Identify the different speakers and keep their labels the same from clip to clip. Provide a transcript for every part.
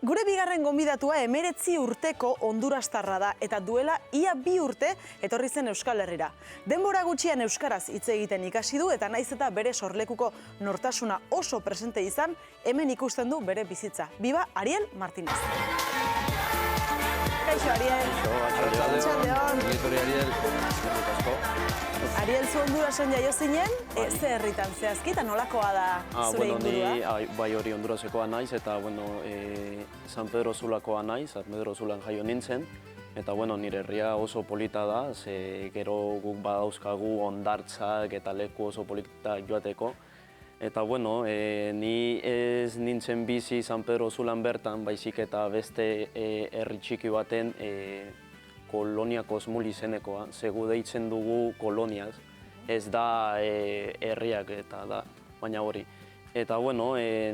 Speaker 1: Gure bigarren gonbidatua 19 urteko hondurastarra da eta duela ia 2 urte etorri zen Euskal Herrira. Denbora gutxian euskaraz hitz egiten ikasi du eta naiz eta bere sorlekuko nortasuna oso presente izan, hemen ikusten du bere bizitza. Biba Ariel Martínez. Kaixo Ariel. Arratsaldeon. Ariel, zu Hondurasen jaio zinen, ze herritan zehazki eta nolakoa da zure ingurua?
Speaker 2: Ni bai hori Hondurasekoa naiz eta San Pedro Sulakoa naiz, San Pedro Sulan jaio nintzen. Eta nire herria oso polita da, ze gero guk badauzkagu hondartzak eta leku oso polita joateko. Eta ni ez nintzen bizi San Pedro Sulan bertan, baizik eta beste herri txiki baten Kolonia Kosmul izenekoa, zegu deitzen dugu koloniaz, ez da herriak eta da, baina hori. Eta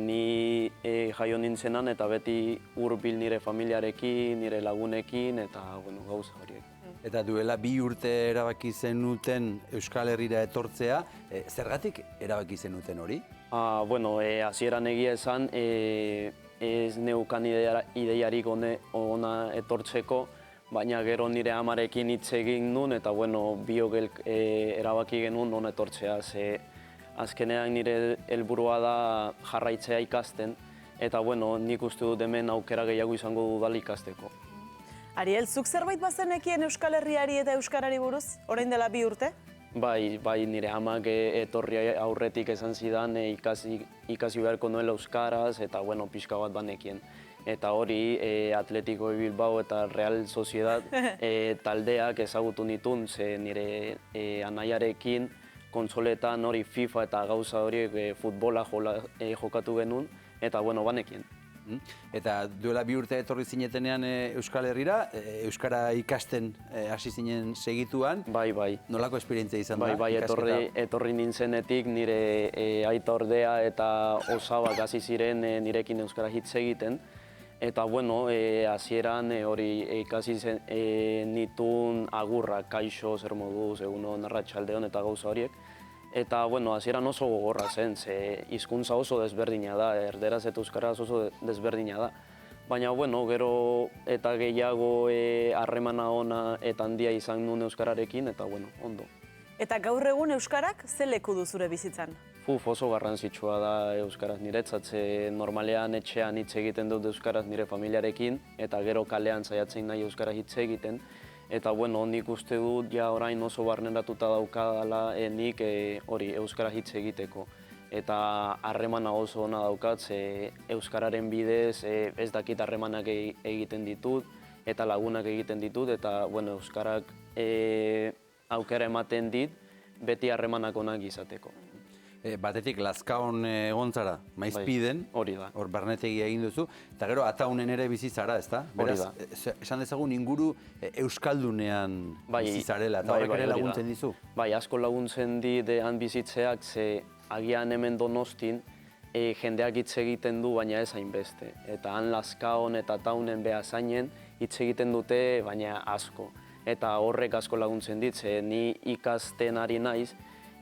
Speaker 2: ni jaio nintzenan eta beti hurbil nire familiarekin, nire lagunekin eta gauza horiek.
Speaker 3: Eta duela 2 urte erabaki zenuten Euskal Herrira etortzea, zergatik erabaki zenuten hori?
Speaker 2: Hasieran egia esan, ez neukan ideiarik ona etortzeko, baina gero nire amarekin hitz egin nun eta biok erabaki genuen hona etortzea. Azkenean nire helburua da jarraitzea ikasten eta nik uste dut hemen aukera gehiago izango dudala ikasteko.
Speaker 1: Ariel, zuk zerbait bazenekien Euskal Herriari eta Euskarari buruz, orain dela 2 urte?
Speaker 2: Bai, nire amak etorri aurretik esan zidan ikasi beharko nuela euskaraz eta pixka bat banekien. Eta hori Atletico Bilbao eta Real Sociedad taldeak ezagutu nitun, ze nire anaiarekin kontsoletan hori FIFA eta gauza horiek futbola jokatu genuen, eta banekien.
Speaker 3: Eta duela 2 urte etorri zinetenean Euskal Herrira, Euskara ikasten hasi zinen segituan.
Speaker 2: Bai.
Speaker 3: Nolako esperientzia izan da?
Speaker 2: Bai, etorri nintzenetik nire aita ordea eta osabak hasi ziren nirekin euskara hitz egiten. Eta hasieran hori ikasi nitun agurrak, kaixo, zer moduz, egunon, arratsaldeon eta gauza horiek. Eta hasieran oso gogorra zen, ze hizkuntza oso desberdina da, erderaz eta euskaraz oso desberdina da. Baina gero eta gehiago harremana ona eta handia izan nuen euskararekin, eta ondo.
Speaker 1: Eta gaur egun euskarak ze leku du zure bizitzan?
Speaker 2: Oso garrantzitsua da euskaraz niretzat, ze normalean etxean hitz egiten dut euskaraz nire familiarekin, eta gero kalean saiatzen nahi euskaraz hitz egiten. Eta nik uste dut ja orain oso barneratuta daukadala nik hori euskara hitz egiteko. Eta harremana oso ona daukat, ze euskararen bidez ez dakit harremanak egiten ditut, eta lagunak egiten ditut, eta euskarak aukera ematen dit beti harremanak onak izateko.
Speaker 3: Batetik Lazkaon egon zara, Maizpiden,
Speaker 2: hori da.
Speaker 3: Hor barnetegia egin duzu, eta gero Ataunen ere bizi zara, ezta?
Speaker 2: Hori da.
Speaker 3: Esan dezagun inguru euskaldunean bizi zarela, eta horrek ere laguntzen dizu?
Speaker 2: Bai, asko laguntzen dit han bizitzeak, ze agian hemen Donostin jendeak hitz egiten du, baina ez hainbeste. Eta han Lazkaon eta Ataunen Beasainen hitz egiten dute, baina asko. Eta horrek asko laguntzen dit, ze ni ikasten ari naiz,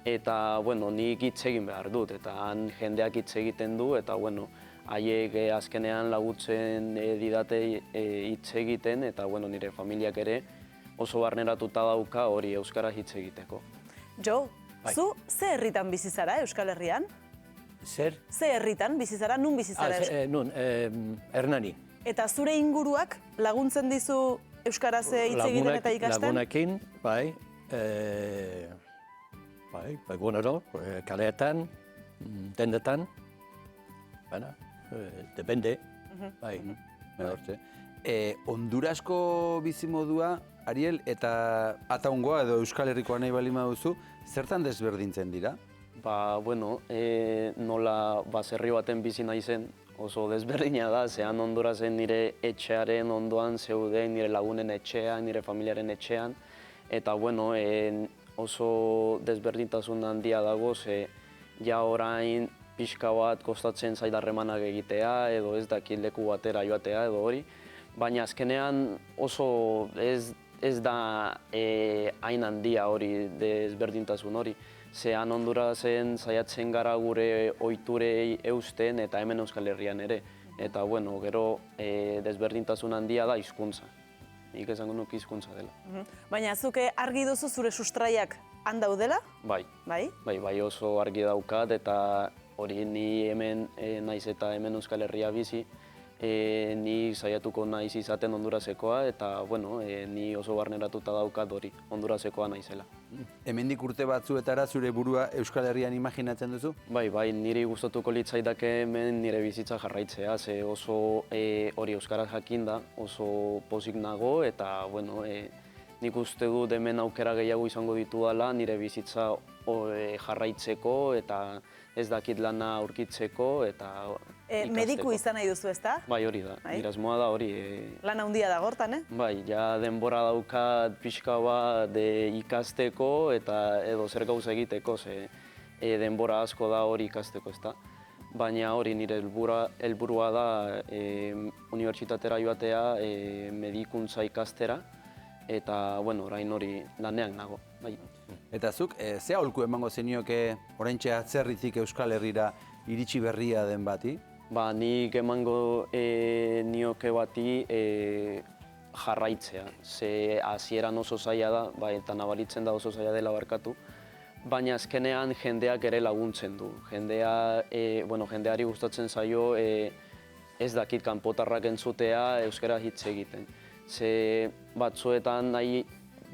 Speaker 2: eta nik hitz egin behar dut, eta han jendeak hitz egiten du, eta haiek azkenean lagutzen didate hitz egiten, eta nire familiak ere oso barneratuta dauka hori euskara hitz egiteko.
Speaker 1: Jo, zu ze herritan bizi zara Euskal Herrian?
Speaker 4: Zer?
Speaker 1: Ze herritan bizi zara, nun bizi zara?
Speaker 4: Nun, Hernani.
Speaker 1: Eta zure inguruak laguntzen dizu euskaraz hitz egiten eta ikasten?
Speaker 4: Lagunekin, bai, kaleetan, dendetan, depende, bai.
Speaker 3: Hondurasko bizimodua, Ariel, eta Ataungoa edo Euskal Herrikoa nahi bali baduzu, zertan desberdintzen dira?
Speaker 2: Nola baserri baten bizi naizen oso desberdina da, zehan Hondurasen nire etxearen ondoan zeuden, nire lagunen etxean, nire familiaren etxean, eta oso desberdintasun handia dago, ze ja orain pixka bat kostatzen zait harremanak egitea, edo ez dakit leku batera joatea edo hori, baina azkenean oso ez da hain handia hori desberdintasun hori. Zehan Hondurasen saiatzen gara gure ohiturei eusten eta hemen Euskal Herrian ere. Eta, bueno, gero desberdintasun handia da hizkuntza. Nik esango nuke hizkuntza dela.
Speaker 1: Baina zuke argi duzu zure sustraiak han daudela?
Speaker 2: Bai,
Speaker 1: Bai?
Speaker 2: bai oso argi daukat eta hori ni hemen naiz eta hemen Euskal Herria bizi, ni saiatuko naiz izaten Hondurasekoa eta, bueno, ni oso barneratuta daukat hori, Hondurasekoa naizela.
Speaker 3: Hemendik urte batzuetara zure burua Euskal Herrian imaginatzen duzu?
Speaker 2: Bai, niri gustatuko litzaidake hemen nire bizitza jarraitzea, ze oso hori euskaraz jakinda, oso pozik nago eta, bueno, nik uste dut hemen aukera gehiago izango ditudala nire bizitza jarraitzeko eta ez dakit lana aurkitzeko eta ikasteko.
Speaker 1: Mediku izan nahi duzu, ezta?
Speaker 2: Bai, hori da, nire asmoa da hori.
Speaker 1: Lan handia da gortan,
Speaker 2: Bai, ja denbora daukat pixka bat ikasteko eta edo zer gauza egiteko, ze denbora asko da hori ikasteko, ezta. Baina hori nire helburua da unibertsitatera joatea, medikuntza ikastera, eta, bueno, orain hori lanean nago, bai.
Speaker 3: Eta zuk, ze aholku emango zenioke oraintxe atzerritik Euskal Herrira iritsi berria den bati?
Speaker 2: Ba, nik emango nioke bati jarraitzea. Ze hasieran oso zaila da, eta nabaritzen da oso zaila dela barkatu, baina azkenean jendeak ere laguntzen du. Jendeari gustatzen zaio ez dakit kanpotarrak entzutea euskara hitz egiten. Ze batzuetan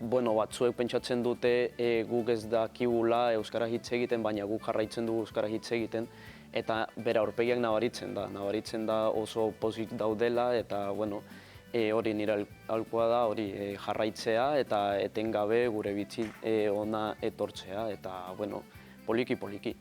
Speaker 2: batzuek pentsatzen dute guk ez dakigula euskara hitz egiten, baina guk jarraitzen dugu euskara hitz egiten, eta bere aurpegiak nabaritzen da oso pozik daudela, eta hori nire aholkua da hori jarraitzea eta etengabe gure bitzi ona etortzea, eta poliki-poliki.